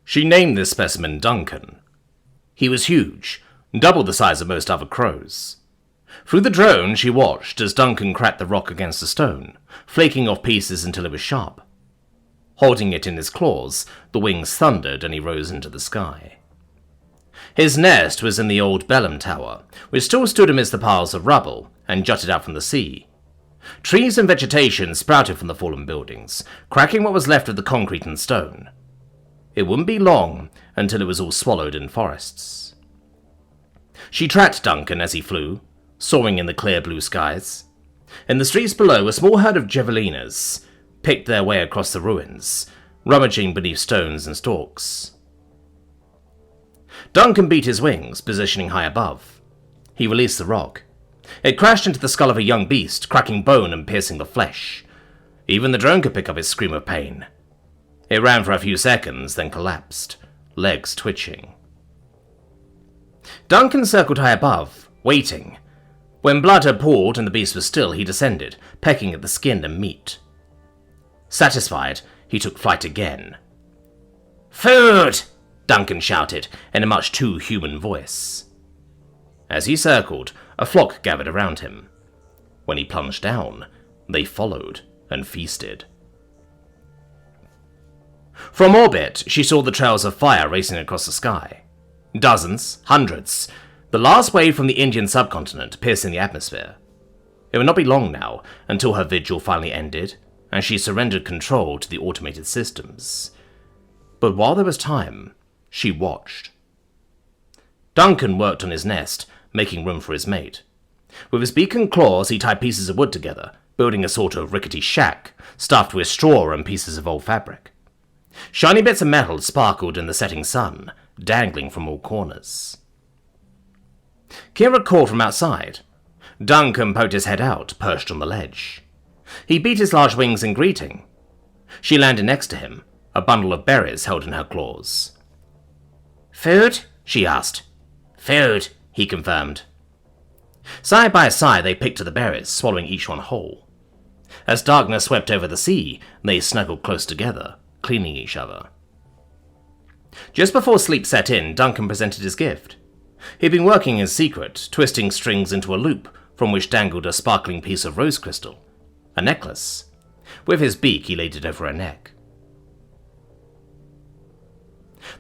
She named this specimen Duncan. He was huge, double the size of most other crows. Through the drone, she watched as Duncan cracked the rock against a stone, flaking off pieces until it was sharp. Holding it in his claws, the wings thundered and he rose into the sky. His nest was in the old Bellum Tower, which still stood amidst the piles of rubble and jutted out from the sea. Trees and vegetation sprouted from the fallen buildings, cracking what was left of the concrete and stone. It wouldn't be long until it was all swallowed in forests. She tracked Duncan as he flew, soaring in the clear blue skies. In the streets below, a small herd of javelinas picked their way across the ruins, rummaging beneath stones and stalks. Duncan beat his wings, positioning high above. He released the rock. It crashed into the skull of a young beast, cracking bone and piercing the flesh. Even the drone could pick up its scream of pain. It ran for a few seconds, then collapsed, legs twitching. Duncan circled high above, waiting. When blood had poured and the beast was still, he descended, pecking at the skin and meat. Satisfied, he took flight again. "Food!" Duncan shouted in a much too human voice. As he circled, a flock gathered around him. When he plunged down, they followed and feasted. From orbit, she saw the trails of fire racing across the sky. Dozens, hundreds, the last wave from the Indian subcontinent piercing the atmosphere. It would not be long now until her vigil finally ended, and she surrendered control to the automated systems. But while there was time, she watched. Duncan worked on his nest, making room for his mate. With his beak and claws, he tied pieces of wood together, building a sort of rickety shack, stuffed with straw and pieces of old fabric. Shiny bits of metal sparkled in the setting sun, dangling from all corners. Kira called from outside. Duncan poked his head out, perched on the ledge. He beat his large wings in greeting. She landed next to him, a bundle of berries held in her claws. "Food?" she asked. "Food," he confirmed. Side by side they picked at the berries, swallowing each one whole. As darkness swept over the sea, they snuggled close together, cleaning each other. Just before sleep set in, Duncan presented his gift. He'd been working in secret, twisting strings into a loop from which dangled a sparkling piece of rose crystal, a necklace. With his beak, he laid it over her neck.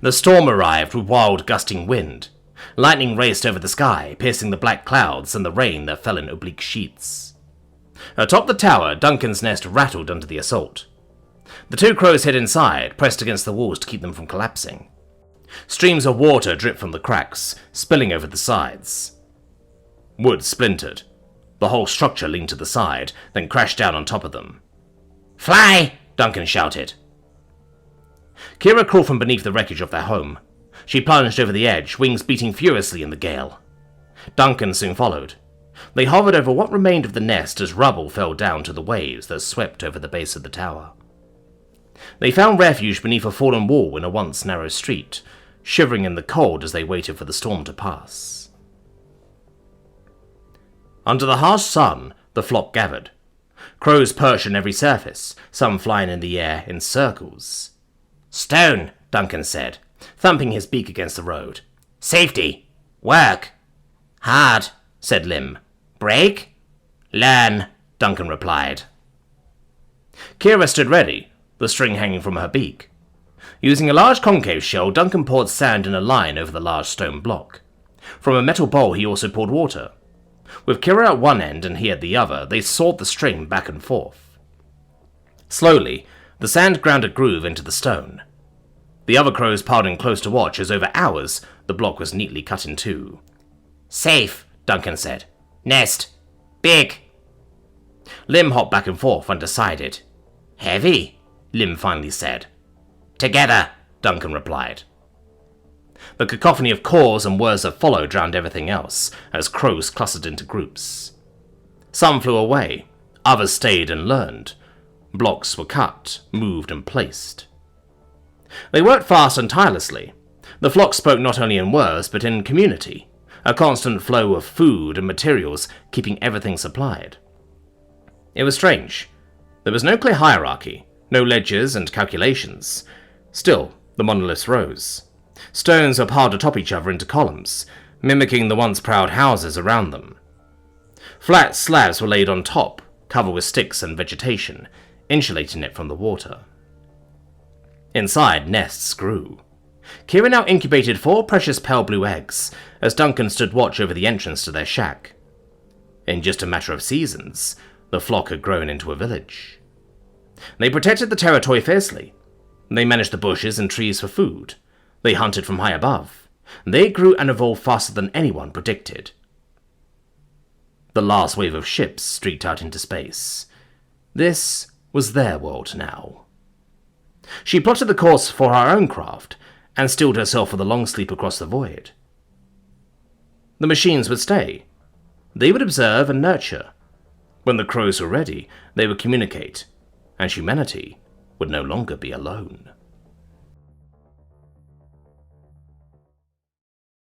The storm arrived with wild gusting wind. Lightning raced over the sky, piercing the black clouds and the rain that fell in oblique sheets. Atop the tower, Duncan's nest rattled under the assault. The two crows hid inside, pressed against the walls to keep them from collapsing. Streams of water dripped from the cracks, spilling over the sides. Wood splintered. The whole structure leaned to the side, then crashed down on top of them. "Fly!" Duncan shouted. Kira crawled from beneath the wreckage of their home. She plunged over the edge, wings beating furiously in the gale. Duncan soon followed. They hovered over what remained of the nest as rubble fell down to the waves that swept over the base of the tower. They found refuge beneath a fallen wall in a once narrow street, shivering in the cold as they waited for the storm to pass. Under the harsh sun, the flock gathered. Crows perched on every surface, some flying in the air in circles. "Stone," Duncan said, thumping his beak against the road. "Safety. Work." "Hard," said Lim. "Break?" "Learn," Duncan replied. Kira stood ready, the string hanging from her beak. Using a large concave shell, Duncan poured sand in a line over the large stone block. From a metal bowl he also poured water. With Kira at one end and he at the other, they sawed the string back and forth. Slowly, the sand ground a groove into the stone. The other crows piled in close to watch as over hours the block was neatly cut in two. "Safe," Duncan said. "Nest. Big." Lim hopped back and forth, undecided. "Heavy," Lim finally said. "Together," Duncan replied. The cacophony of calls and words that followed drowned everything else, as crows clustered into groups. Some flew away, others stayed and learned. Blocks were cut, moved and placed. They worked fast and tirelessly. The flock spoke not only in words, but in community, a constant flow of food and materials keeping everything supplied. It was strange. There was no clear hierarchy, no ledgers and calculations. Still, The monoliths rose. Stones were piled atop each other into columns, mimicking the once proud houses around them. Flat slabs were laid on top, covered with sticks and vegetation, insulating it from the water. Inside, nests grew. Kira now incubated 4 precious pale blue eggs, as Duncan stood watch over the entrance to their shack. In just a matter of seasons, the flock had grown into a village. They protected the territory fiercely. They managed the bushes and trees for food. They hunted from high above. They grew and evolved faster than anyone predicted. The last wave of ships streaked out into space. This was their world now. She plotted the course for her own craft, and steeled herself for the long sleep across the void. The machines would stay. They would observe and nurture. When the crows were ready, they would communicate, and humanity would no longer be alone.